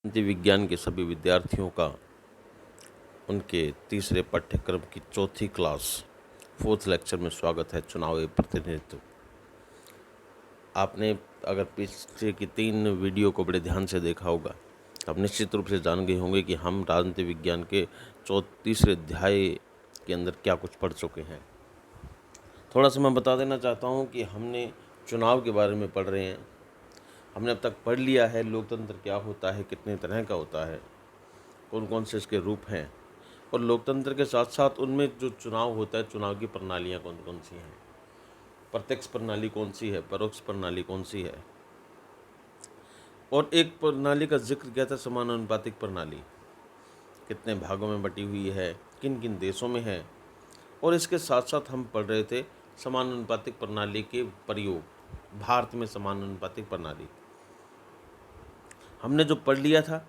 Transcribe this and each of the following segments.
राजनीति विज्ञान के सभी विद्यार्थियों का उनके तीसरे पाठ्यक्रम की चौथी क्लास फोर्थ लेक्चर में स्वागत है। चुनाव एवं प्रतिनिधित्व। आपने अगर पिछले की 3 वीडियो को बड़े ध्यान से देखा होगा तो आप निश्चित रूप से जान गए होंगे कि हम राजनीति विज्ञान के तीसरे अध्याय के अंदर क्या कुछ पढ़ चुके हैं। थोड़ा सा मैं बता देना चाहता हूँ कि हमने चुनाव के बारे में पढ़ रहे हैं। हमने अब तक पढ़ लिया है लोकतंत्र क्या होता है, कितने तरह का होता है, कौन कौन से इसके रूप हैं, और लोकतंत्र के साथ साथ उनमें जो चुनाव होता है, चुनाव की प्रणालियाँ कौन कौन सी हैं, प्रत्यक्ष प्रणाली कौन सी है, परोक्ष प्रणाली कौन सी है, और एक प्रणाली का जिक्र किया था समानुपातिक प्रणाली, कितने भागों में बटी हुई है, किन किन देशों में है। और इसके साथ साथ हम पढ़ रहे थे समानुपातिक प्रणाली के प्रयोग, भारत में समानुपातिक प्रणाली। हमने जो पढ़ लिया था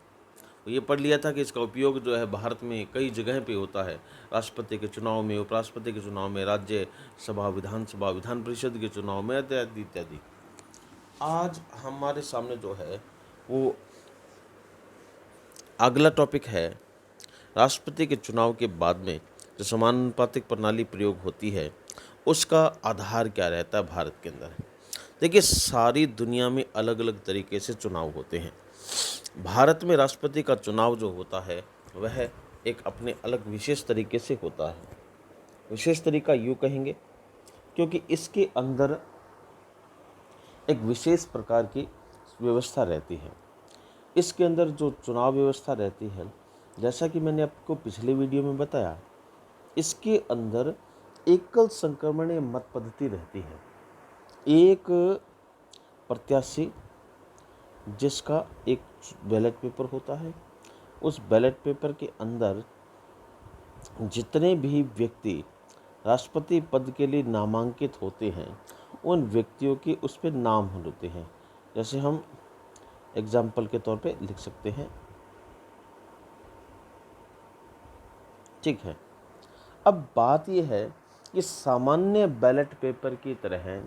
ये पढ़ लिया था कि इसका उपयोग जो है भारत में कई जगह पे होता है, राष्ट्रपति के चुनाव में, उपराष्ट्रपति के चुनाव में, राज्य सभा, विधानसभा, विधान परिषद के चुनाव में, इत्यादि इत्यादि। आज हमारे सामने जो है वो अगला टॉपिक है, राष्ट्रपति के चुनाव के बाद में जो समानुपातिक प्रणाली प्रयोग होती है उसका आधार क्या रहता है भारत के अंदर। देखिए, सारी दुनिया में अलग अलग तरीके से चुनाव होते हैं। भारत में राष्ट्रपति का चुनाव जो होता है वह एक अपने अलग विशेष तरीके से होता है। विशेष तरीका यूँ कहेंगे क्योंकि इसके अंदर एक विशेष प्रकार की व्यवस्था रहती है। इसके अंदर जो चुनाव व्यवस्था रहती है, जैसा कि मैंने आपको पिछले वीडियो में बताया, इसके अंदर एकल संक्रमणीय मत पद्धति रहती है। एक प्रत्याशी जिसका एक बैलेट पेपर होता है, उस बैलेट पेपर के अंदर जितने भी व्यक्ति राष्ट्रपति पद के लिए नामांकित होते हैं उन व्यक्तियों के उस पर नाम होते हैं। जैसे हम एग्जाम्पल के तौर पे लिख सकते हैं, ठीक है। अब बात यह है कि सामान्य बैलेट पेपर की तरह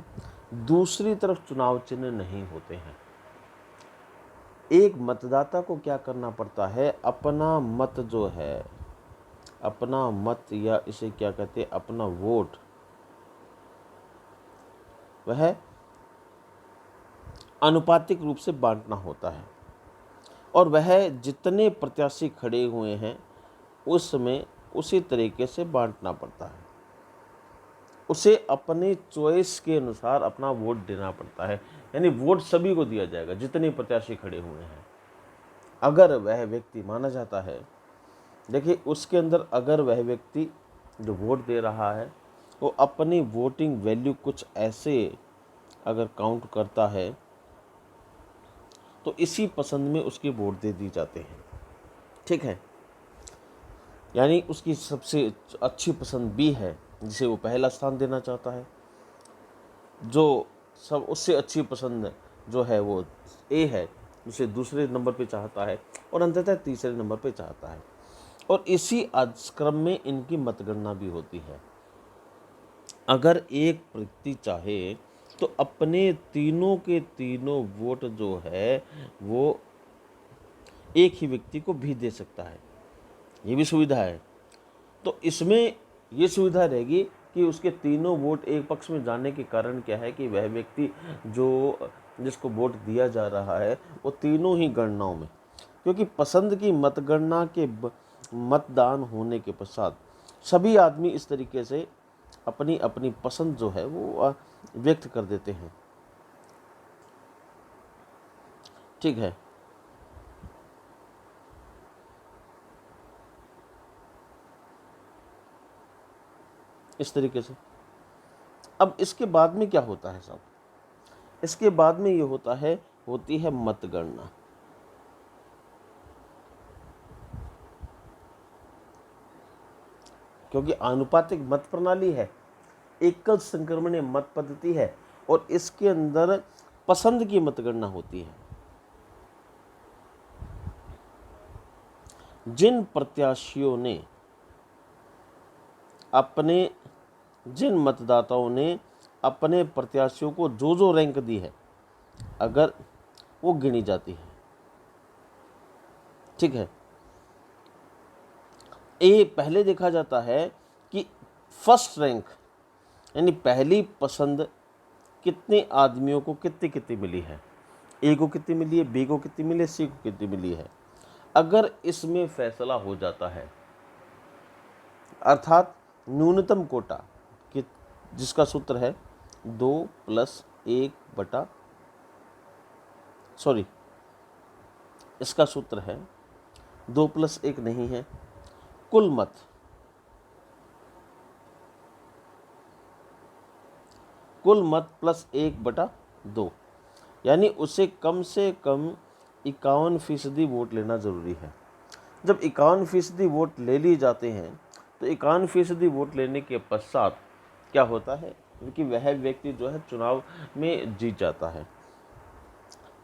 दूसरी तरफ चुनाव चिन्ह नहीं होते हैं। एक मतदाता को क्या करना पड़ता है, अपना मत जो है, अपना मत या इसे क्या कहते हैं, अपना वोट, वह अनुपातिक रूप से बांटना होता है। और वह जितने प्रत्याशी खड़े हुए हैं उसमें उसी तरीके से बांटना पड़ता है। उसे अपने चॉइस के अनुसार अपना वोट देना पड़ता है, यानी वोट सभी को दिया जाएगा जितने प्रत्याशी खड़े हुए हैं। अगर वह व्यक्ति माना जाता है, देखिए उसके अंदर अगर वह व्यक्ति जो वोट दे रहा है वो अपनी वोटिंग वैल्यू कुछ ऐसे अगर काउंट करता है तो इसी पसंद में उसके वोट दे दी जाते हैं, ठीक है। यानी उसकी सबसे अच्छी पसंद बी है जिसे वो पहला स्थान देना चाहता है, जो सब उससे अच्छी पसंद जो है वो ए है उसे दूसरे नंबर पे चाहता है, और अंततः तीसरे नंबर पे चाहता है। और इसी क्रम में इनकी मतगणना भी होती है। अगर एक व्यक्ति चाहे तो अपने तीनों के तीनों वोट जो है वो एक ही व्यक्ति को भी दे सकता है, ये भी सुविधा है। तो इसमें ये सुविधा रहेगी कि उसके तीनों वोट एक पक्ष में जाने के कारण क्या है कि वह व्यक्ति जो जिसको वोट दिया जा रहा है वो तीनों ही गणनाओं में, क्योंकि पसंद की मतगणना के मतदान होने के पश्चात सभी आदमी इस तरीके से अपनी अपनी पसंद जो है वो व्यक्त कर देते हैं, ठीक है। इस तरीके से अब इसके बाद में क्या होता है साहब, इसके बाद में ये होती है मतगणना। क्योंकि आनुपातिक मत प्रणाली है, एकल संक्रमणीय मत पद्धति है, और इसके अंदर पसंद की मतगणना होती है। जिन प्रत्याशियों ने जिन मतदाताओं ने अपने प्रत्याशियों को जो रैंक दी है, अगर वो गिनी जाती है, ठीक है। ये पहले देखा जाता है कि फर्स्ट रैंक यानी पहली पसंद कितने आदमियों को कितनी कितनी मिली है, ए को कितनी मिली है, बी को कितनी मिली है, सी को कितनी मिली है। अगर इसमें फैसला हो जाता है, अर्थात न्यूनतम कोटा कि जिसका सूत्र है 2+1 सॉरी इसका सूत्र है 2+1 नहीं है, कुल मत +1/2, यानी उसे कम से कम 51% वोट लेना ज़रूरी है। जब 51% वोट ले लिए जाते हैं तो 51% वोट लेने के पश्चात क्या होता है, क्योंकि वह व्यक्ति जो है चुनाव में जीत जाता है।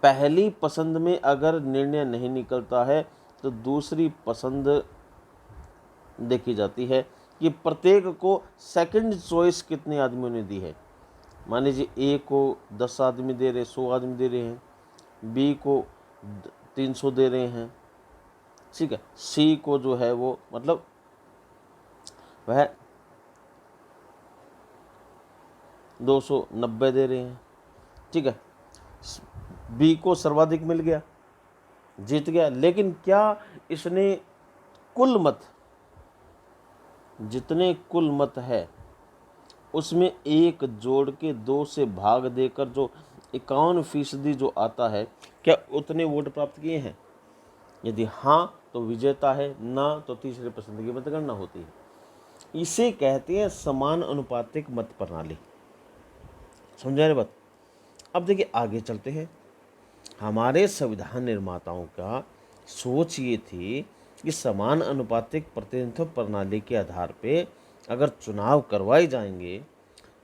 पहली पसंद में अगर निर्णय नहीं निकलता है तो दूसरी पसंद देखी जाती है कि प्रत्येक को सेकंड चॉइस कितने आदमियों ने दी है। मान लीजिए ए को 10 आदमी दे रहे, 100 आदमी दे रहे हैं, बी को 300 दे रहे हैं, ठीक है, सी को जो है वो मतलब वह 290 दे रहे हैं, ठीक है, बी को सर्वाधिक मिल गया, जीत गया। लेकिन क्या इसने कुल मत, जितने कुल मत है उसमें एक जोड़ के 2 से भाग देकर जो 51% जो आता है, क्या उतने वोट प्राप्त किए हैं? यदि हाँ तो विजेता है, ना तो तीसरे पसंद की मतगणना होती है। इसे कहते हैं समान अनुपातिक मत प्रणाली। समझा रे बात? अब देखिए आगे चलते हैं। हमारे संविधान निर्माताओं का सोच ये थी कि समान अनुपातिक प्रतिनिधित्व प्रणाली के आधार पे अगर चुनाव करवाए जाएंगे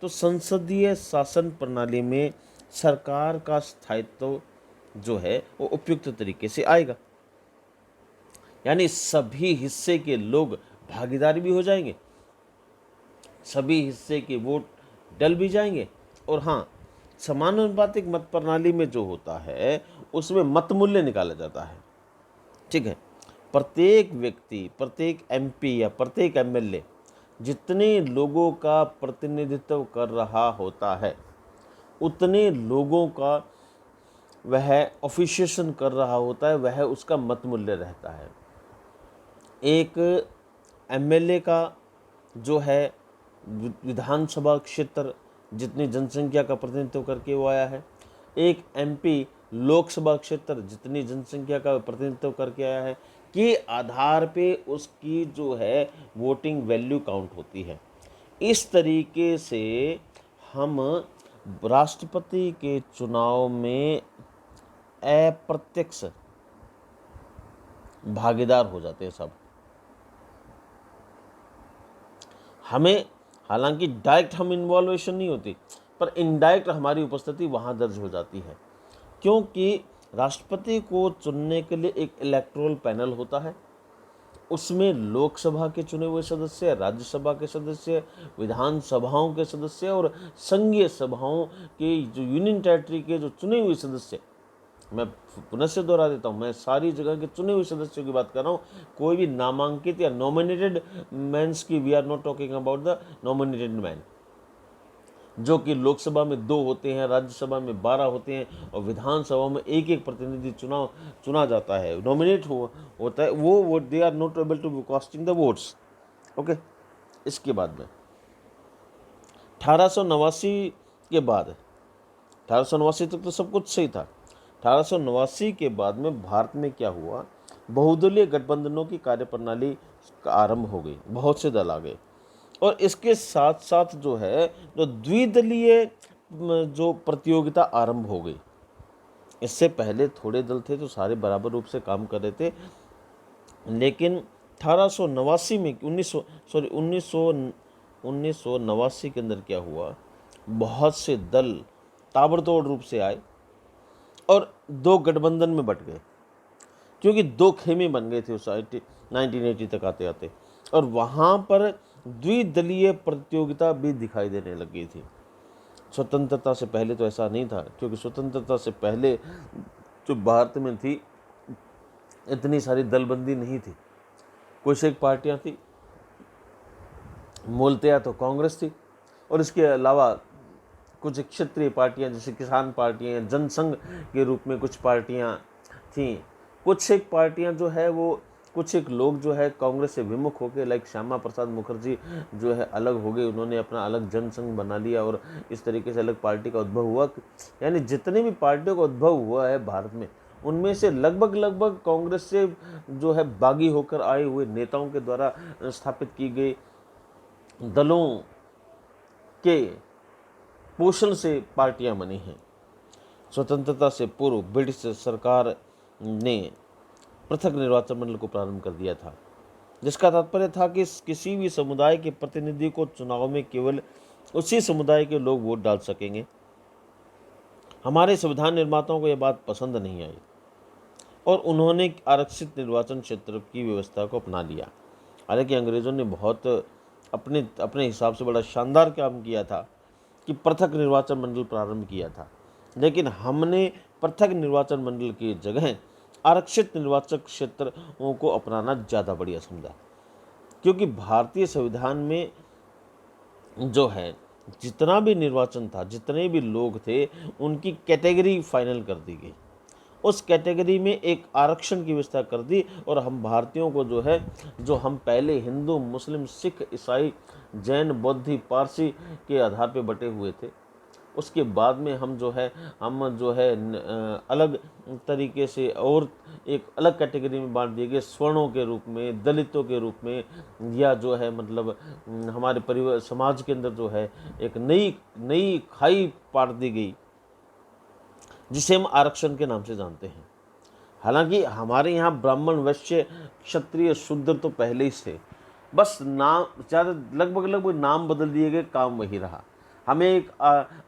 तो संसदीय शासन प्रणाली में सरकार का स्थायित्व जो है वो उपयुक्त तरीके से आएगा, यानी सभी हिस्से के लोग भागीदार भी हो जाएंगे, सभी हिस्से के वोट डल भी जाएंगे। और हाँ, समानुपातिक मत प्रणाली में जो होता है उसमें मत मूल्य निकाला जाता है, ठीक है। प्रत्येक व्यक्ति, प्रत्येक एमपी या प्रत्येक एमएलए जितने लोगों का प्रतिनिधित्व कर रहा होता है उतने लोगों का वह ऑफिशिएशन कर रहा होता है, वह उसका मत मूल्य रहता है। एक एमएलए का जो है विधानसभा क्षेत्र जितनी जनसंख्या का प्रतिनिधित्व करके वो आया है, एक एमपी लोकसभा क्षेत्र जितनी जनसंख्या का प्रतिनिधित्व करके आया है, के आधार पे उसकी जो है वोटिंग वैल्यू काउंट होती है। इस तरीके से हम राष्ट्रपति के चुनाव में अप्रत्यक्ष भागीदार हो जाते हैं सब। हमें हालांकि डायरेक्ट हम इन्वॉल्वेशन नहीं होती, पर इनडायरेक्ट हमारी उपस्थिति वहाँ दर्ज हो जाती है, क्योंकि राष्ट्रपति को चुनने के लिए एक इलेक्टोरल पैनल होता है। उसमें लोकसभा के चुने हुए सदस्य, राज्यसभा के सदस्य, विधानसभाओं के सदस्य और संघीय सभाओं के जो यूनियन टेरिटरी के जो चुने हुए सदस्य, मैं पुनः से दोहरा देता हूँ, मैं सारी जगह के चुने हुए सदस्यों की बात कर रहा हूँ, कोई भी नामांकित या नॉमिनेटेड मैंस की, we are not talking about the nominated man, जो कि लोकसभा में 2 होते हैं, राज्यसभा में 12 होते हैं और विधानसभा में एक प्रतिनिधि चुना जाता है, नॉमिनेट होता है वो they are not able to casting the votes. Okay, इसके बाद में 1889 के बाद, 1889 तक तो सब कुछ सही था। 1889 के बाद में भारत में क्या हुआ, बहुदलीय गठबंधनों की कार्यप्रणाली का आरंभ हो गई, बहुत से दल आ गए, और इसके साथ साथ जो है जो द्विदलीय जो प्रतियोगिता आरंभ हो गई। इससे पहले थोड़े दल थे तो सारे बराबर रूप से काम कर रहे थे, लेकिन 1889 में 1989 के अंदर क्या हुआ, बहुत से दल ताबड़तोड़ रूप से आए और 2 गठबंधन में बट गए, क्योंकि 2 खेमे बन गए थे उस 1980 तक आते आते, और वहाँ पर द्विदलीय प्रतियोगिता भी दिखाई देने लगी थी। स्वतंत्रता से पहले तो ऐसा नहीं था, क्योंकि स्वतंत्रता से पहले जो भारत में थी इतनी सारी दलबंदी नहीं थी। कुछ एक पार्टियां थी, मूलतया तो कांग्रेस थी, और इसके अलावा कुछ क्षेत्रीय पार्टियां जैसे किसान पार्टियां, जनसंघ के रूप में कुछ पार्टियां थीं। कुछ एक पार्टियां जो है वो, कुछ एक लोग जो है कांग्रेस से विमुख हो गए, लाइक श्यामा प्रसाद मुखर्जी जो है अलग हो गए, उन्होंने अपना अलग जनसंघ बना लिया और इस तरीके से अलग पार्टी का उद्भव हुआ। यानी जितने भी पार्टियों का उद्भव हुआ है भारत में, उनमें से लगभग लगभग कांग्रेस से जो है बागी होकर आए हुए नेताओं के द्वारा स्थापित की गई दलों के पोषण से पार्टियां बनी हैं। स्वतंत्रता से पूर्व ब्रिटिश सरकार ने पृथक निर्वाचन मंडल को प्रारंभ कर दिया था, जिसका तात्पर्य था कि किसी भी समुदाय के प्रतिनिधि को चुनाव में केवल उसी समुदाय के लोग वोट डाल सकेंगे। हमारे संविधान निर्माताओं को यह बात पसंद नहीं आई और उन्होंने आरक्षित निर्वाचन क्षेत्र की व्यवस्था को अपना लिया। हालांकि अंग्रेज़ों ने बहुत अपने अपने हिसाब से बड़ा शानदार काम किया था कि पृथक निर्वाचन मंडल प्रारंभ किया था, लेकिन हमने पृथक निर्वाचन मंडल की जगह आरक्षित निर्वाचन क्षेत्रों को अपनाना ज़्यादा बढ़िया समझा, क्योंकि भारतीय संविधान में जो है जितना भी निर्वाचन था, जितने भी लोग थे, उनकी कैटेगरी फाइनल कर दी गई। उस कैटेगरी में एक आरक्षण की व्यवस्था कर दी और हम भारतीयों को जो है, जो हम पहले हिंदू, मुस्लिम, सिख, ईसाई, जैन, बौद्धी, पारसी के आधार पे बटे हुए थे, उसके बाद में हम जो है अलग तरीके से और एक अलग कैटेगरी में बांट दिए गए, स्वर्णों के रूप में, दलितों के रूप में, या जो है मतलब हमारे परिवार समाज के अंदर जो है एक नई खाई पाट दी गई, जिसे हम आरक्षण के नाम से जानते हैं। हालांकि हमारे यहाँ ब्राह्मण, वैश्य, क्षत्रिय, शूद्र तो पहले ही से, बस नाम ज़्यादा लगभग नाम बदल दिए गए, काम वही रहा। हमें एक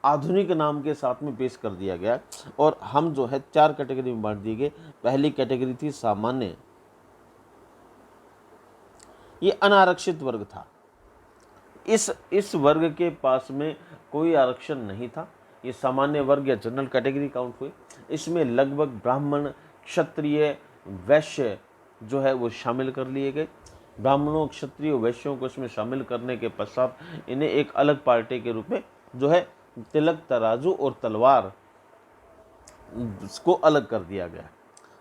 आधुनिक नाम के साथ में पेश कर दिया गया और हम जो है 4 कैटेगरी में बांट दिए गए। पहली कैटेगरी थी सामान्य, ये अनारक्षित वर्ग था। इस वर्ग के पास में कोई आरक्षण नहीं था। ये सामान्य वर्ग या जनरल कैटेगरी काउंट हुए। इसमें लगभग ब्राह्मण, क्षत्रिय, वैश्य जो है वो शामिल कर लिए गए। ब्राह्मणों, क्षत्रिय, वैश्यों को इसमें शामिल करने के पश्चात इन्हें एक अलग पार्टी के रूप में जो है तिलक, तराजू और तलवार को अलग कर दिया गया।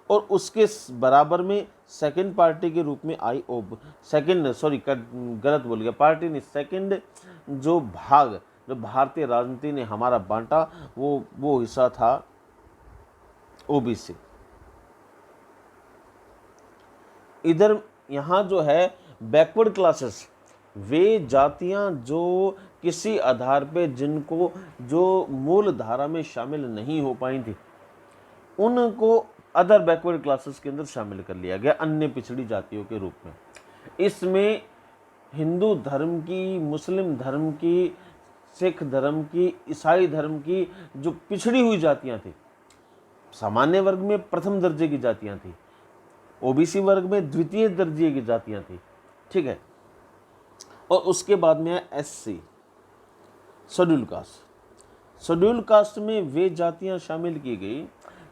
और उसके बराबर में सेकंड पार्टी के रूप में आई गलत बोल गया, पार्टी नहीं, सेकंड जो भाग जो भारतीय राजनीति ने हमारा बांटा, वो हिस्सा था ओबीसी। इधर यहाँ जो है बैकवर्ड क्लासेस, वे जातियां जो किसी आधार पे जिनको जो मूल धारा में शामिल नहीं हो पाई थी, उनको अदर बैकवर्ड क्लासेस के अंदर शामिल कर लिया गया, अन्य पिछड़ी जातियों के रूप में। इसमें हिंदू धर्म की, मुस्लिम धर्म की, सिख धर्म की, ईसाई धर्म की जो पिछड़ी हुई जातियां थी, सामान्य वर्ग में प्रथम दर्जे की जातियां थी, ओबीसी वर्ग में द्वितीय दर्जे की जातियां थी, ठीक है। और उसके बाद में है SC, schedule caste. Schedule caste में वे जातियां शामिल की गई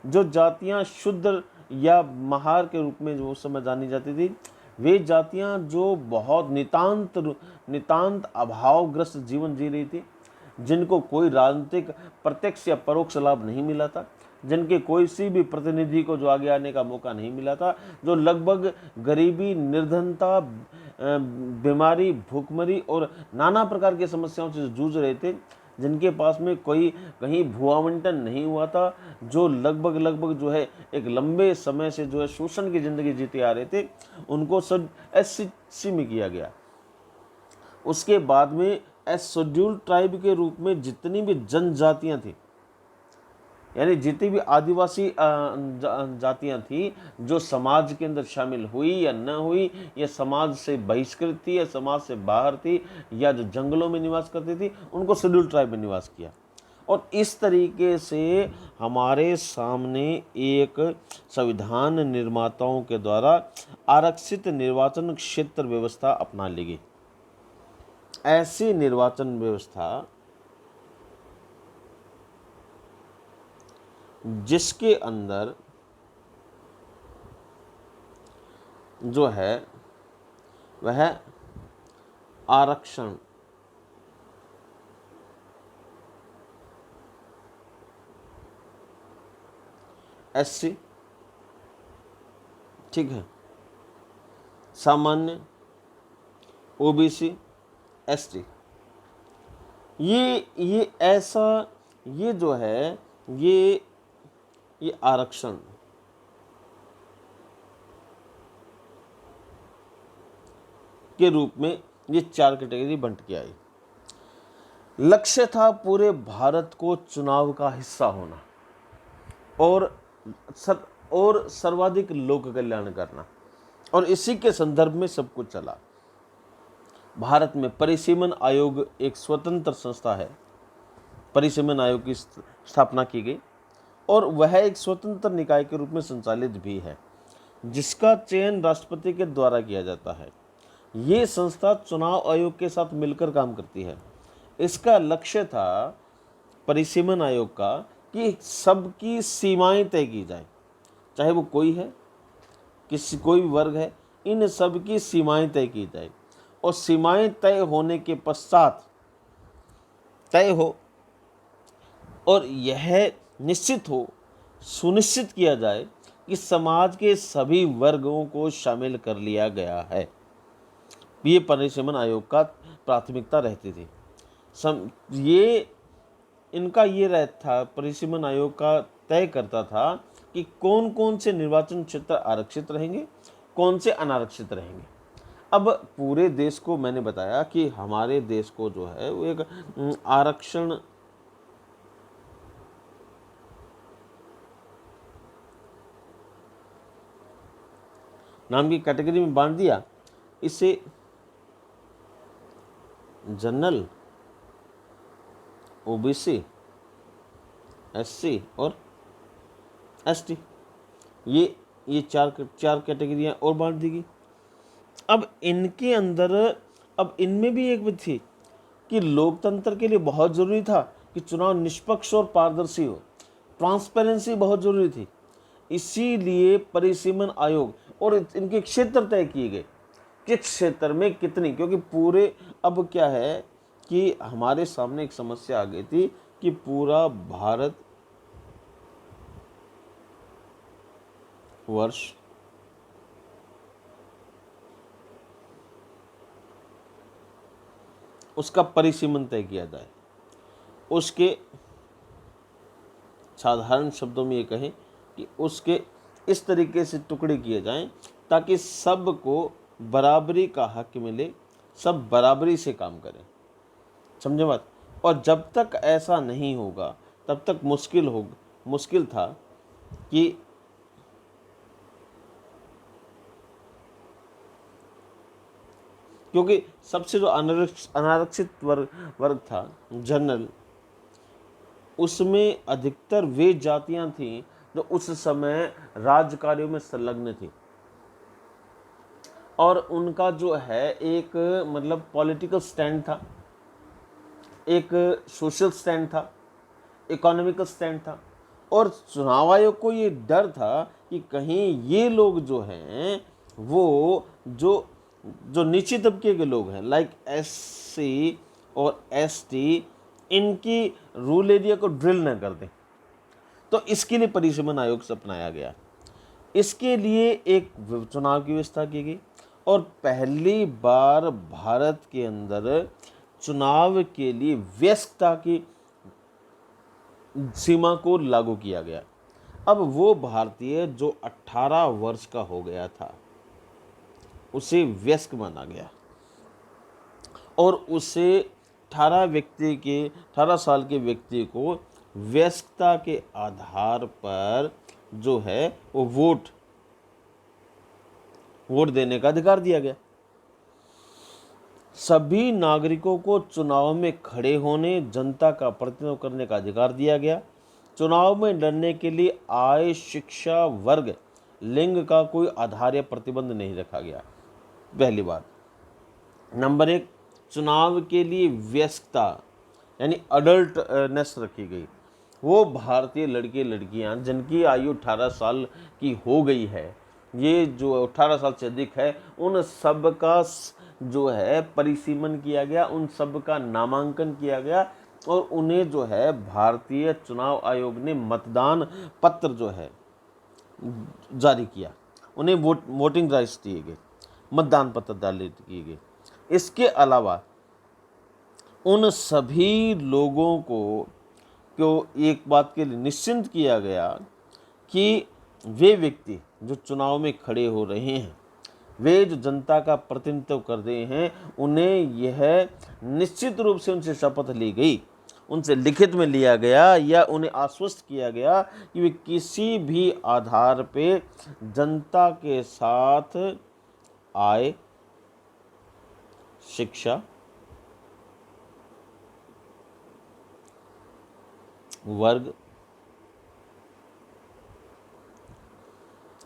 जो जातियां शुद्र या महार के रूप में जो उस समय जानी जाती थी। वे जातियां जो बहुत नितांत अभावग्रस्त जीवन जी रही थी, जिनको कोई राजनीतिक प्रत्यक्ष या परोक्ष लाभ नहीं मिला था, जिनके कोई सी भी प्रतिनिधि को जो आगे आने का मौका नहीं मिला था, जो लगभग गरीबी, निर्धनता, बीमारी, भूखमरी और नाना प्रकार की समस्याओं से जूझ रहे थे, जिनके पास में कोई कहीं भू आवंटन नहीं हुआ था, जो लगभग जो है एक लंबे समय से जो है शोषण की ज़िंदगी जीते आ रहे थे, उनको सब एससी में किया गया। उसके बाद में शेड्यूल्ड ट्राइब के रूप में जितनी भी जनजातियां थी, यानी जितनी भी आदिवासी जातियां थी, जो समाज के अंदर शामिल हुई या न हुई, या समाज से बहिष्कृत थी या समाज से बाहर थी, या जो जंगलों में निवास करती थी, उनको शेड्यूल्ड ट्राइब में निवास किया। और इस तरीके से हमारे सामने एक संविधान निर्माताओं के द्वारा आरक्षित निर्वाचन क्षेत्र व्यवस्था अपना ली गई। ऐसी निर्वाचन व्यवस्था जिसके अंदर जो है वह आरक्षण SC, ठीक है, सामान्य OBC, ST, ये ऐसा, ये जो है ये आरक्षण के रूप में ये 4 कैटेगरी बंट के आई। लक्ष्य था पूरे भारत को चुनाव का हिस्सा होना और सर्वाधिक लोक कल्याण करना, और इसी के संदर्भ में सब कुछ चला। भारत में परिसीमन आयोग एक स्वतंत्र संस्था है। परिसीमन आयोग की स्थापना की गई और वह एक स्वतंत्र निकाय के रूप में संचालित भी है, जिसका चयन राष्ट्रपति के द्वारा किया जाता है। ये संस्था चुनाव आयोग के साथ मिलकर काम करती है। इसका लक्ष्य था परिसीमन आयोग का कि सबकी सीमाएं तय की जाए, चाहे वो कोई है, कोई भी वर्ग है, इन सब की सीमाएं तय की जाए, और सीमाएं तय होने के पश्चात तय हो और यह सुनिश्चित किया जाए कि समाज के सभी वर्गों को शामिल कर लिया गया है। ये परिसीमन आयोग का प्राथमिकता रहती थी। इनका ये रहता था, परिसीमन आयोग का तय करता था कि कौन कौन से निर्वाचन क्षेत्र आरक्षित रहेंगे, कौन से अनारक्षित रहेंगे। अब पूरे देश को मैंने बताया कि हमारे देश को जो है वो एक आरक्षण नाम की कैटेगरी में बांट दिया। इसे जनरल, OBC, SC और ST, ये चार कैटेगरियाँ और बांट दी गई। अब इनके अंदर, अब इनमें भी एक बात थी कि लोकतंत्र के लिए बहुत ज़रूरी था कि चुनाव निष्पक्ष और पारदर्शी हो, ट्रांसपेरेंसी बहुत ज़रूरी थी। इसीलिए परिसीमन आयोग और इनके क्षेत्र तय किए गए, किस क्षेत्र में कितनी, क्योंकि पूरे, अब क्या है कि हमारे सामने एक समस्या आ गई थी कि पूरा भारत वर्ष उसका परिसीमन तय किया जाए। उसके साधारण शब्दों में ये कहें कि उसके इस तरीके से टुकड़े किए जाएं ताकि सबको बराबरी का हक मिले, सब बराबरी से काम करें। समझे बात? और जब तक ऐसा नहीं होगा तब तक मुश्किल था कि क्योंकि सबसे जो अनारक्षित वर्ग था जनरल, उसमें अधिकतर वे जातियां थीं जो उस समय राज्य कार्यों में संलग्न थी और उनका जो है एक मतलब पॉलिटिकल स्टैंड था, एक सोशल स्टैंड था, इकोनॉमिकल स्टैंड था। और चुनाव आयोग को ये डर था कि कहीं ये लोग जो हैं वो जो नीचे तबके के लोग हैं लाइक SC और ST, इनकी रूल एरिया को ड्रिल न कर दें। तो इसके लिए परिसीमन आयोग से अपनाया गया। इसके लिए एक चुनाव की व्यवस्था की गई और पहली बार भारत के अंदर चुनाव के लिए वयस्कता की सीमा को लागू किया गया। अब वो भारतीय जो 18 वर्ष का हो गया था उसे वयस्क माना गया और उसे 18 साल के व्यक्ति को वयस्कता के आधार पर जो है वो वोट देने का अधिकार दिया गया। सभी नागरिकों को चुनाव में खड़े होने, जनता का प्रतिनिधित्व करने का अधिकार दिया गया। चुनाव में लड़ने के लिए आय, शिक्षा, वर्ग, लिंग का कोई आधार या प्रतिबंध नहीं रखा गया। पहली बात। नंबर 1, चुनाव के लिए वयस्कता यानी अडल्टनेस रखी गई। वो भारतीय लड़के लड़कियां जिनकी आयु 18 साल की हो गई है ये जो 18 साल से अधिक है उन सब का जो है परिसीमन किया गया, उन सब का नामांकन किया गया और उन्हें जो है भारतीय चुनाव आयोग ने मतदान पत्र जो है जारी किया, उन्हें वोटिंग राइट्स दिए गए, मतदान पत्र जारी किए गए। इसके अलावा उन सभी लोगों को एक बात के लिए निश्चिंत किया गया कि वे व्यक्ति जो चुनाव में खड़े हो रहे हैं, वे जो जनता का प्रतिनिधित्व कर रहे हैं, उन्हें यह निश्चित रूप से उनसे शपथ ली गई, उनसे लिखित में लिया गया या उन्हें आश्वस्त किया गया कि वे किसी भी आधार पे जनता के साथ आय, शिक्षा, वर्ग,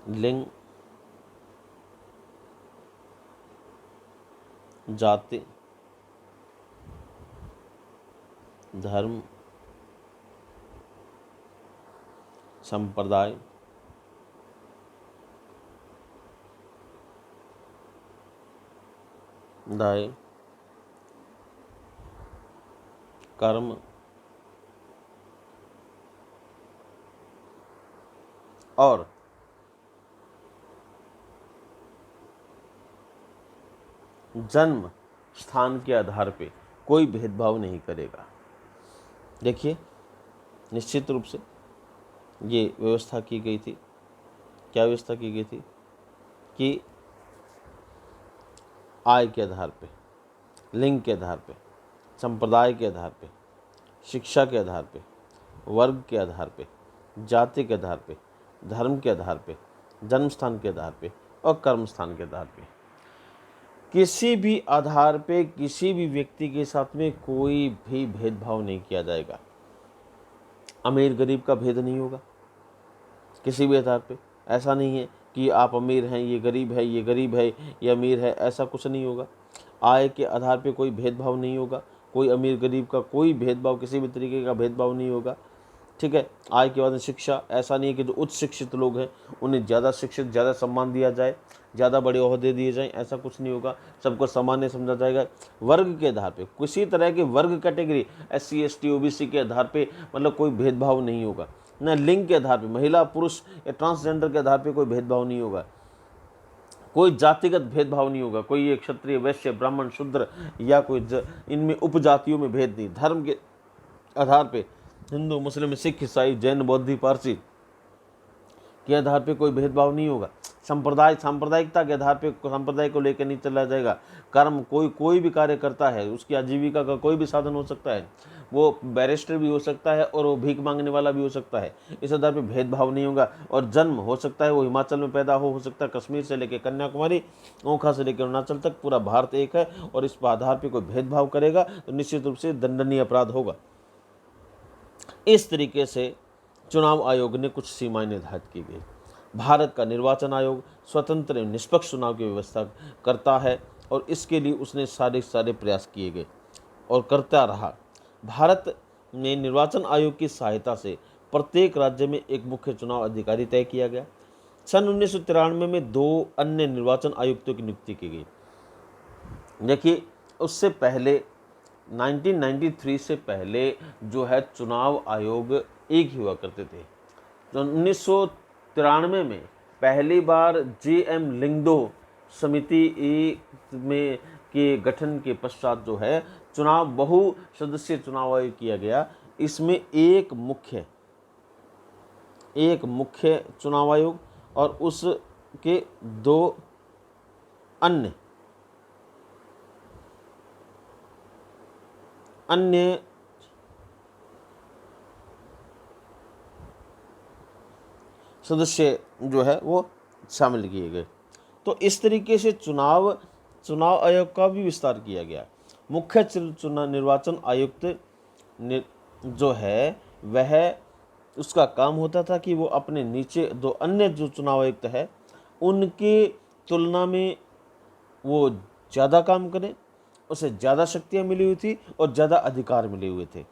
लिंग, जाति, धर्म, संप्रदाय, दाय, कर्म, और जन्म स्थान के आधार पे कोई भेदभाव नहीं करेगा। देखिए, निश्चित रूप से ये व्यवस्था की गई थी। क्या व्यवस्था की गई थी कि आय के आधार पे, लिंग के आधार पे, संप्रदाय के आधार पे, शिक्षा के आधार पे, वर्ग के आधार पे, जाति के आधार पे, धर्म के आधार पे, जन्म स्थान के आधार पे और कर्म स्थान के आधार पे, किसी भी आधार पे किसी भी व्यक्ति के साथ में कोई भी भेदभाव नहीं किया जाएगा। अमीर गरीब का भेद नहीं होगा किसी भी आधार पे। ऐसा नहीं है कि आप अमीर हैं, ये गरीब है, ये गरीब है, ये अमीर है, ऐसा कुछ नहीं होगा। आय के आधार पे कोई भेदभाव नहीं होगा, कोई अमीर गरीब का कोई भेदभाव, किसी भी तरीके का भेदभाव नहीं होगा। ठीक है। आय के बाद में शिक्षा, ऐसा नहीं है कि जो उच्च शिक्षित लोग हैं उन्हें ज़्यादा शिक्षित, ज़्यादा सम्मान दिया जाए, ज़्यादा बड़े ओहदे दिए जाएं, ऐसा कुछ नहीं होगा, सबको सामान्य समझा जाएगा। वर्ग के आधार पे किसी तरह के वर्ग कैटेगरी SC ST OBC के आधार पे मतलब कोई भेदभाव नहीं होगा। न लिंग के आधार पे, महिला पुरुष या ट्रांसजेंडर के आधार पे कोई भेदभाव नहीं होगा, कोई जातिगत भेदभाव नहीं होगा, कोई ये क्षत्रिय वैश्य ब्राह्मण शूद्र या कोई इनमें उपजातियों में भेद नहीं। धर्म के आधार पे हिंदू मुस्लिम सिख ईसाई जैन बौद्ध पारसी के आधार पे कोई भेदभाव नहीं होगा। सांप्रदायिकता के आधार पे संप्रदाय को लेकर नहीं चला जाएगा। कर्म, कोई भी कार्य करता है, उसकी आजीविका का कोई भी साधन हो सकता है, वो बैरिस्टर भी हो सकता है और वो भीख मांगने वाला भी हो सकता है, इस आधार पे भेदभाव नहीं होगा। और जन्म हो सकता है वो हिमाचल में पैदा हो सकता है कश्मीर से लेकर कन्याकुमारी, ओखा से लेकर अरुणाचल तक, पूरा भारत एक है और इस आधार पर कोई भेदभाव करेगा तो निश्चित रूप से दंडनीय अपराध होगा। इस तरीके से चुनाव आयोग ने कुछ सीमाएं निर्धारित की गई। भारत का निर्वाचन आयोग स्वतंत्र एवं निष्पक्ष चुनाव की व्यवस्था करता है और इसके लिए उसने सारे प्रयास किए गए और करता रहा। भारत में निर्वाचन आयोग की सहायता से प्रत्येक राज्य में एक मुख्य चुनाव अधिकारी तय किया गया। सन 1993 में 2 अन्य निर्वाचन आयुक्तों की नियुक्ति की गई। देखिए, उससे पहले 1993 से पहले जो है चुनाव आयोग एक ही हुआ करते थे। तो 1993 में पहली बार JM लिंगदो समिति में के गठन के पश्चात जो है चुनाव बहु सदस्यीय चुनाव आयोग किया गया। इसमें एक मुख्य चुनाव आयोग और उसके 2 अन्य सदस्य जो है वो शामिल किए गए। तो इस तरीके से चुनाव आयोग का भी विस्तार किया गया। मुख्य निर्वाचन आयुक्त जो है वह उसका काम होता था कि वो अपने नीचे 2 अन्य जो चुनाव आयुक्त है उनके तुलना में वो ज़्यादा काम करें, उसे ज़्यादा शक्तियाँ मिली हुई थी और ज़्यादा अधिकार मिले हुए थे।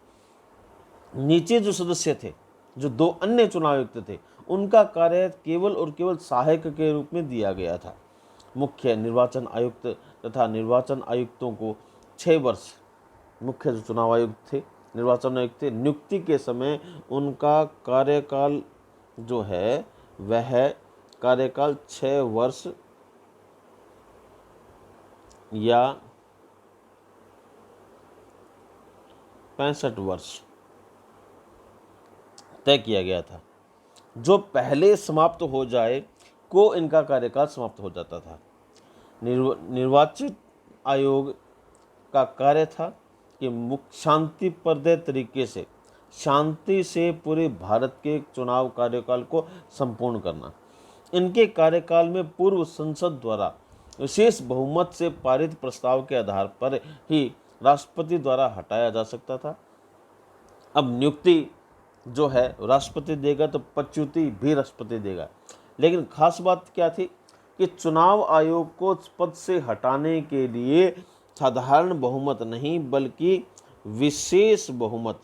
नीचे जो सदस्य थे, जो 2 अन्य चुनाव आयुक्त थे, उनका कार्य केवल और केवल सहायक के रूप में दिया गया था। मुख्य निर्वाचन आयुक्त तथा निर्वाचन आयुक्तों को 6 वर्ष, मुख्य जो चुनाव आयुक्त थे, निर्वाचन आयुक्त थे, नियुक्ति के समय उनका कार्यकाल जो है वह कार्यकाल 6 वर्ष या 65 वर्ष तय किया गया था। जो पहले समाप्त हो जाए को इनका कार्यकाल समाप्त हो जाता था। निर्वाचित आयोग का कार्य था कि शांतिप्रद तरीके से, शांति से पूरे भारत के चुनाव कार्यकाल को संपूर्ण करना। इनके कार्यकाल में पूर्व संसद द्वारा विशेष बहुमत से पारित प्रस्ताव के आधार पर ही राष्ट्रपति द्वारा हटाया जा सकता था। अब नियुक्ति जो है राष्ट्रपति देगा तो पदच्युति भी राष्ट्रपति देगा। लेकिन खास बात क्या थी कि चुनाव आयोग को पद से हटाने के लिए साधारण बहुमत नहीं बल्कि विशेष बहुमत,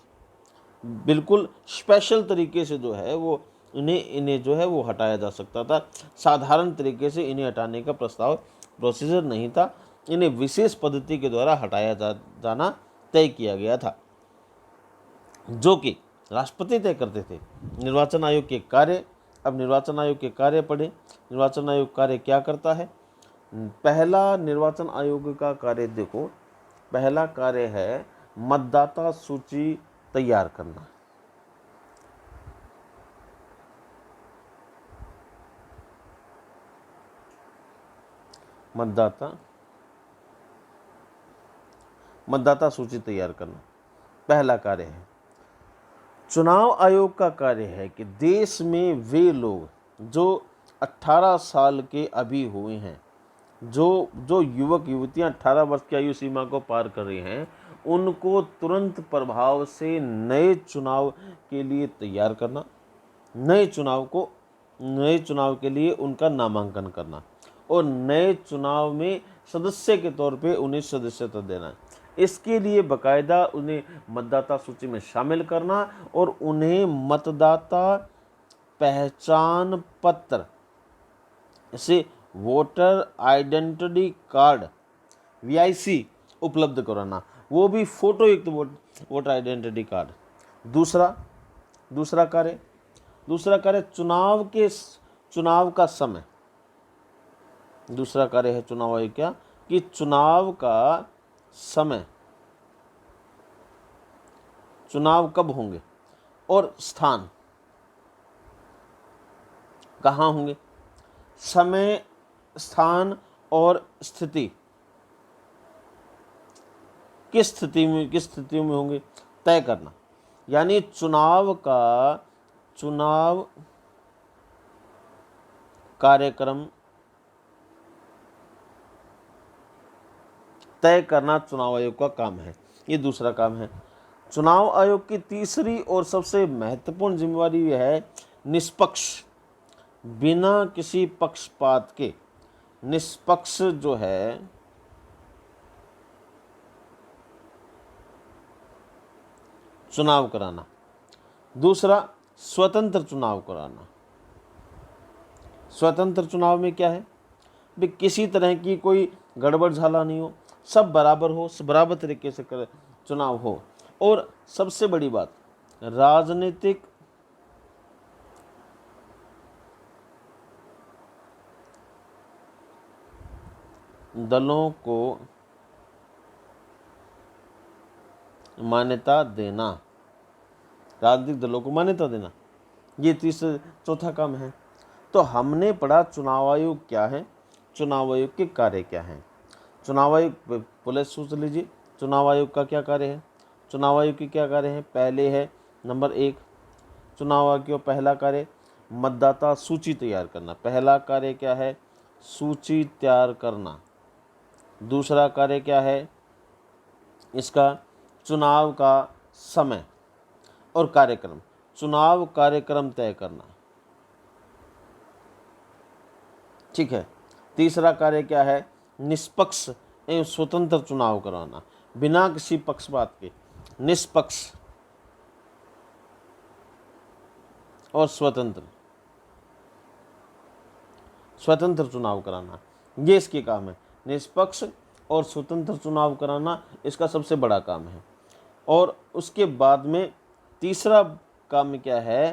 बिल्कुल स्पेशल तरीके से जो है वो इन्हें जो है वो हटाया जा सकता था। साधारण तरीके से इन्हें हटाने का प्रस्ताव प्रोसीजर नहीं था, इन्हें विशेष पद्धति के द्वारा हटाया जाना तय किया गया था, जो कि राष्ट्रपति तय करते थे। निर्वाचन आयोग के कार्य, अब निर्वाचन आयोग के कार्य पढ़े। निर्वाचन आयोग कार्य क्या करता है? पहला निर्वाचन आयोग का कार्य देखो, पहला कार्य है मतदाता सूची तैयार करना। मतदाता सूची तैयार करना पहला कार्य है। चुनाव आयोग का कार्य है कि देश में वे लोग जो 18 साल के अभी हुए हैं, जो युवक युवतियां 18 वर्ष की आयु सीमा को पार कर रहे हैं, उनको तुरंत प्रभाव से नए चुनाव के लिए तैयार करना, नए चुनाव के लिए उनका नामांकन करना और नए चुनाव में सदस्य के तौर पे उन्हें सदस्यता देना। इसके लिए बाकायदा उन्हें मतदाता सूची में शामिल करना और उन्हें मतदाता पहचान पत्र से वोटर आइडेंटिटी कार्ड VIC उपलब्ध कराना, वो भी फोटो युक्त वोटर आइडेंटिटी कार्ड। दूसरा कार्य चुनाव का समय। दूसरा कार्य है चुनाव आयोग क्या कि चुनाव का समय, चुनाव कब होंगे और स्थान कहाँ होंगे, समय, स्थान और स्थिति किस स्थिति में होंगे तय करना। यानी चुनाव कार्यक्रम तय करना चुनाव आयोग का काम है। ये दूसरा काम है। चुनाव आयोग की तीसरी और सबसे महत्वपूर्ण जिम्मेवारी यह है निष्पक्ष, बिना किसी पक्षपात के निष्पक्ष जो है चुनाव कराना। दूसरा स्वतंत्र चुनाव कराना। स्वतंत्र चुनाव में क्या है भी किसी तरह की कोई गड़बड़ झाला नहीं हो, सब बराबर हो, सब बराबर तरीके से चुनाव हो। और सबसे बड़ी बात, राजनीतिक दलों को मान्यता देना, राजनीतिक दलों को मान्यता देना, ये चौथा काम है। तो हमने पढ़ा चुनाव आयोग क्या है, चुनाव आयोग के कार्य क्या हैं। चुनाव आयोग पुलिस सोच लीजिए, चुनाव आयोग का क्या कार्य है। चुनाव आयोग के क्या कार्य हैं? पहले है नंबर 1, चुनाव आयोग का पहला कार्य मतदाता सूची तैयार करना। पहला कार्य क्या है? सूची तैयार करना। दूसरा कार्य क्या है इसका? चुनाव का समय और कार्यक्रम, चुनाव कार्यक्रम तय करना। ठीक है। तीसरा कार्य क्या है? निष्पक्ष एवं स्वतंत्र चुनाव कराना, बिना किसी पक्षपात के, निष्पक्ष और स्वतंत्र। स्वतंत्र चुनाव कराना, ये इसके काम है। निष्पक्ष और स्वतंत्र चुनाव कराना इसका सबसे बड़ा काम है। और उसके बाद में तीसरा काम क्या है,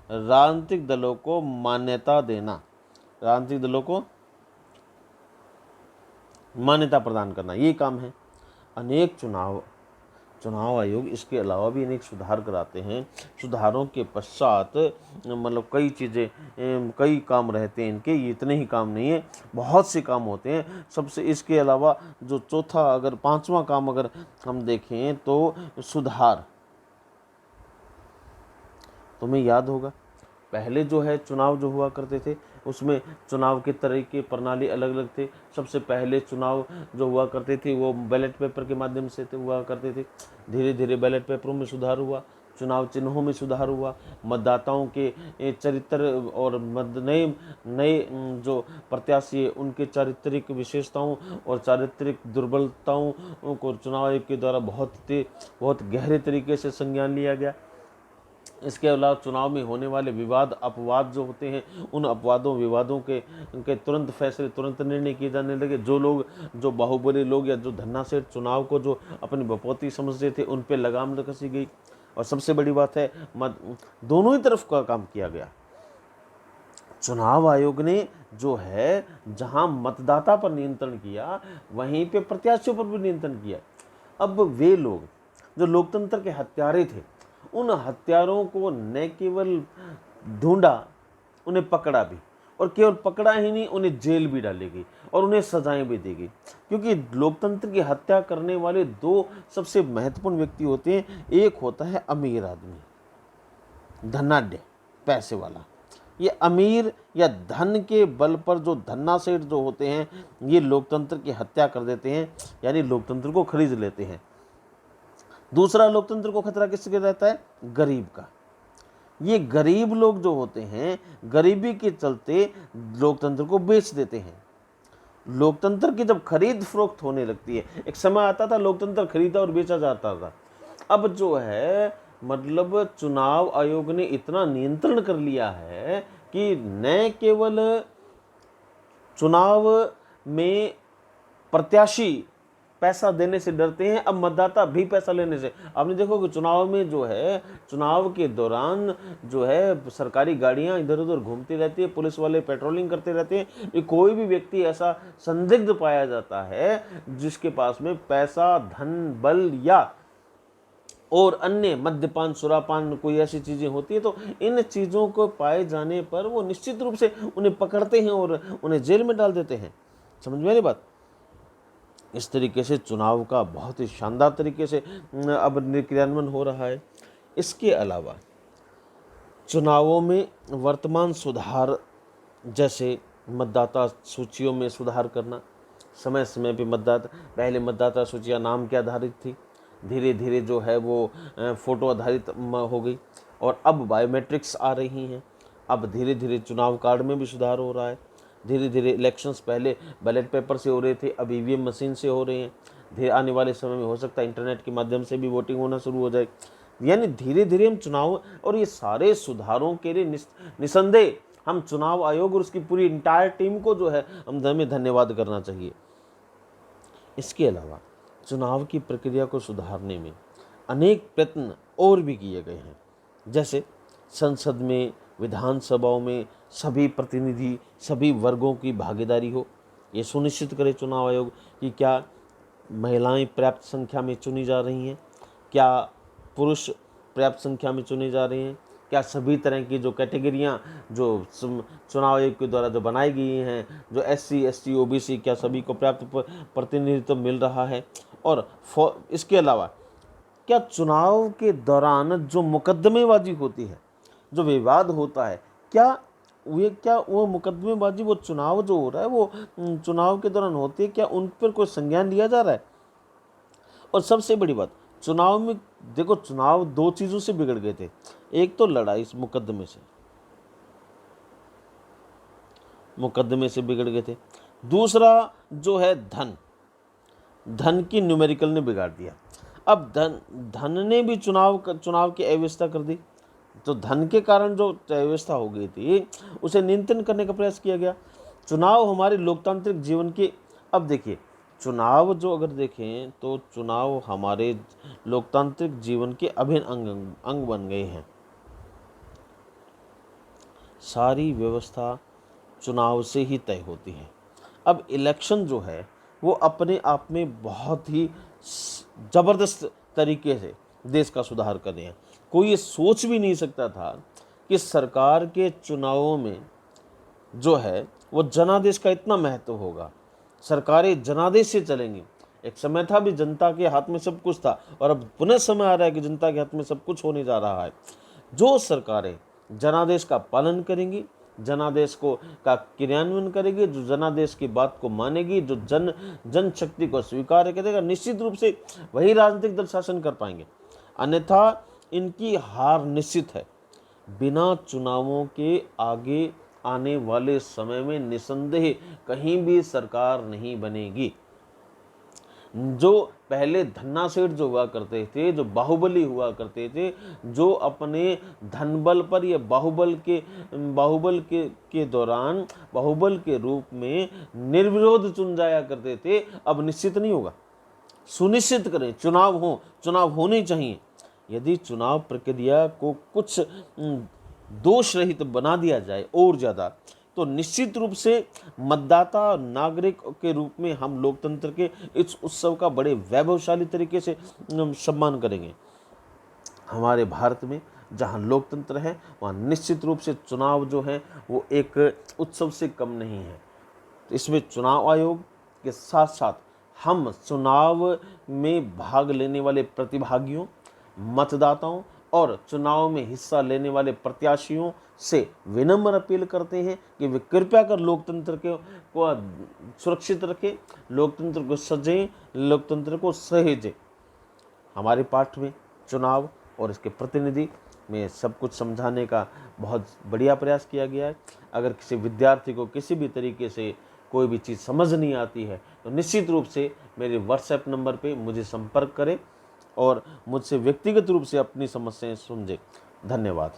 राजनीतिक दलों को मान्यता देना, राजनीतिक दलों को मान्यता प्रदान करना, ये काम है। अनेक चुनाव आयोग इसके अलावा भी अनेक सुधार कराते हैं। सुधारों के पश्चात मतलब कई चीज़ें, कई काम रहते हैं इनके, ये इतने ही काम नहीं है, बहुत से काम होते हैं। सबसे इसके अलावा जो चौथा, अगर पांचवा काम अगर हम देखें तो सुधार। तुम्हें याद होगा पहले जो है चुनाव जो हुआ करते थे उसमें चुनाव के तरीके प्रणाली अलग अलग थे। सबसे पहले चुनाव जो हुआ करते थे वो बैलेट पेपर के माध्यम से हुआ करते थे। धीरे धीरे बैलेट पेपरों में सुधार हुआ, चुनाव चिन्हों में सुधार हुआ, मतदाताओं के चरित्र और नए नए जो प्रत्याशी है उनके चारित्रिक विशेषताओं और चारित्रिक दुर्बलताओं को चुनाव आयोग के द्वारा बहुत गहरे तरीके से संज्ञान लिया गया। इसके अलावा चुनाव में होने वाले विवाद अपवाद जो होते हैं, उन अपवादों विवादों के तुरंत फैसले, तुरंत निर्णय किए जाने लगे। जो बाहुबली लोग या जो धन्ना सेठ चुनाव को जो अपनी बपौती समझते थे उन पे लगाम कसी गई। और सबसे बड़ी बात है दोनों ही तरफ का काम किया गया। चुनाव आयोग ने जो है जहां मतदाता पर नियंत्रण किया वहीं पे प्रत्याशियों पर भी नियंत्रण किया। अब वे लोग जो लोकतंत्र के हत्यारे थे, उन हत्यारों को न केवल ढूंढा, उन्हें पकड़ा भी, और केवल पकड़ा ही नहीं, उन्हें जेल भी डाली गई और उन्हें सजाएं भी दी गई। क्योंकि लोकतंत्र की हत्या करने वाले दो सबसे महत्वपूर्ण व्यक्ति होते हैं। एक होता है अमीर आदमी, धनाढ्य, पैसे वाला। ये अमीर या धन के बल पर जो धन्ना सेठ जो होते हैं, ये लोकतंत्र की हत्या कर देते हैं, यानी लोकतंत्र को खरीद लेते हैं। दूसरा लोकतंत्र को खतरा किसके रहता है, गरीब का। ये गरीब लोग जो होते हैं गरीबी के चलते लोकतंत्र को बेच देते हैं। लोकतंत्र की जब खरीद फरोख्त होने लगती है, एक समय आता था लोकतंत्र खरीदा और बेचा जाता था। अब जो है मतलब चुनाव आयोग ने इतना नियंत्रण कर लिया है कि न केवल चुनाव में प्रत्याशी पैसा देने से डरते हैं, अब मतदाता भी पैसा लेने से। आपने देखो कि चुनाव में जो है, चुनाव के दौरान जो है सरकारी गाड़ियां इधर उधर घूमती रहती है, पुलिस वाले पेट्रोलिंग करते रहते हैं। कोई भी व्यक्ति ऐसा संदिग्ध पाया जाता है जिसके पास में पैसा, धन बल या और अन्य मद्यपान, सुरापान, कोई ऐसी चीज़ें होती है, तो इन चीज़ों को पाए जाने पर वो निश्चित रूप से उन्हें पकड़ते हैं और उन्हें जेल में डाल देते हैं। समझ में आ रही बात। इस तरीके से चुनाव का बहुत ही शानदार तरीके से अब क्रियान्वयन हो रहा है। इसके अलावा चुनावों में वर्तमान सुधार, जैसे मतदाता सूचियों में सुधार करना, समय समय पे पहले मतदाता सूचियाँ नाम के आधारित थी, धीरे धीरे जो है वो फ़ोटो आधारित हो गई और अब बायोमेट्रिक्स आ रही हैं। अब धीरे धीरे चुनाव कार्ड में भी सुधार हो रहा है। धीरे धीरे इलेक्शंस पहले बैलेट पेपर से हो रहे थे, अब ईवीएम मशीन से हो रहे हैं। धीरे आने वाले समय में हो सकता है इंटरनेट के माध्यम से भी वोटिंग होना शुरू हो जाए। यानी धीरे धीरे हम चुनाव और ये सारे सुधारों के लिए निसंदेह हम चुनाव आयोग और उसकी पूरी इंटायर टीम को जो है हमें धन्यवाद करना चाहिए। इसके अलावा चुनाव की प्रक्रिया को सुधारने में अनेक प्रयत्न और भी किए गए हैं। जैसे संसद में, विधानसभाओं में सभी प्रतिनिधि, सभी वर्गों की भागीदारी हो। ये सुनिश्चित करे चुनाव आयोग कि क्या महिलाएं पर्याप्त संख्या में चुनी जा रही हैं, क्या पुरुष पर्याप्त संख्या में चुने जा रहे हैं, क्या सभी तरह की जो कैटेगरियां जो चुनाव आयोग के द्वारा जो बनाई गई हैं, जो SC ST OBC, क्या सभी को पर्याप्त प्रतिनिधित्व मिल रहा है। और इसके अलावा क्या चुनाव के दौरान जो मुकदमेबाजी होती है, जो विवाद होता है, क्या वो मुकदमेबाजी, वो चुनाव जो हो रहा है वो चुनाव के दौरान होती है, क्या उन पर कोई संज्ञान लिया जा रहा है। और सबसे बड़ी बात, चुनाव में देखो, चुनाव दो चीज़ों से बिगड़ गए थे। एक तो लड़ाई इस मुकदमे से बिगड़ गए थे। दूसरा जो है धन की न्यूमेरिकल ने बिगाड़ दिया। अब धन ने भी चुनाव की अव्यवस्था कर दी। तो धन के कारण जो व्यवस्था हो गई थी उसे नियंत्रण करने का प्रयास किया गया। चुनाव हमारे लोकतांत्रिक जीवन के, अब देखिए चुनाव जो अगर देखें तो चुनाव हमारे लोकतांत्रिक जीवन के अभिन्न अंग बन गए हैं। सारी व्यवस्था चुनाव से ही तय होती है। अब इलेक्शन जो है वो अपने आप में बहुत ही ज़बरदस्त तरीके से देश का सुधार कर रहे हैं। कोई ये सोच भी नहीं सकता था कि सरकार के चुनावों में जो है वो जनादेश का इतना महत्व होगा। सरकारें जनादेश से चलेंगी। एक समय था भी जनता के हाथ में सब कुछ था, और अब पुनः समय आ रहा है कि जनता के हाथ में सब कुछ होने जा रहा है। जो सरकारें जनादेश का पालन करेंगी, जनादेश को का क्रियान्वयन करेगी, जो जनादेश की बात को मानेगी, जो जनशक्ति को स्वीकार करेगा, निश्चित रूप से वही राजनीतिक दल शासन कर पाएंगे। अन्यथा इनकी हार निश्चित है। बिना चुनावों के आगे आने वाले समय में निसंदेह कहीं भी सरकार नहीं बनेगी। जो पहले धन्ना सेठ जो हुआ करते थे, जो बाहुबली हुआ करते थे, जो अपने धनबल पर या बाहुबल के दौरान बाहुबल के रूप में निर्विरोध चुन जाया करते थे, अब निश्चित नहीं होगा। सुनिश्चित करें चुनाव होने चाहिए। यदि चुनाव प्रक्रिया को कुछ दोष रहित बना दिया जाए और ज़्यादा, तो निश्चित रूप से मतदाता नागरिक के रूप में हम लोकतंत्र के इस उत्सव का बड़े वैभवशाली तरीके से सम्मान करेंगे। हमारे भारत में जहां लोकतंत्र है वहां निश्चित रूप से चुनाव जो है वो एक उत्सव से कम नहीं है। तो इसमें चुनाव आयोग के साथ साथ हम चुनाव में भाग लेने वाले प्रतिभागियों, मतदाताओं और चुनाव में हिस्सा लेने वाले प्रत्याशियों से विनम्र अपील करते हैं कि वे कृपया कर लोकतंत्र को सुरक्षित रखें, लोकतंत्र को सजें, लोकतंत्र को सहेजें। हमारे पाठ में चुनाव और इसके प्रतिनिधि में सब कुछ समझाने का बहुत बढ़िया प्रयास किया गया है। अगर किसी विद्यार्थी को किसी भी तरीके से कोई भी चीज़ समझ नहीं आती है तो निश्चित रूप से मेरे व्हाट्सएप नंबर पे मुझे संपर्क करें और मुझसे व्यक्तिगत रूप से अपनी समस्याएं समझें। धन्यवाद।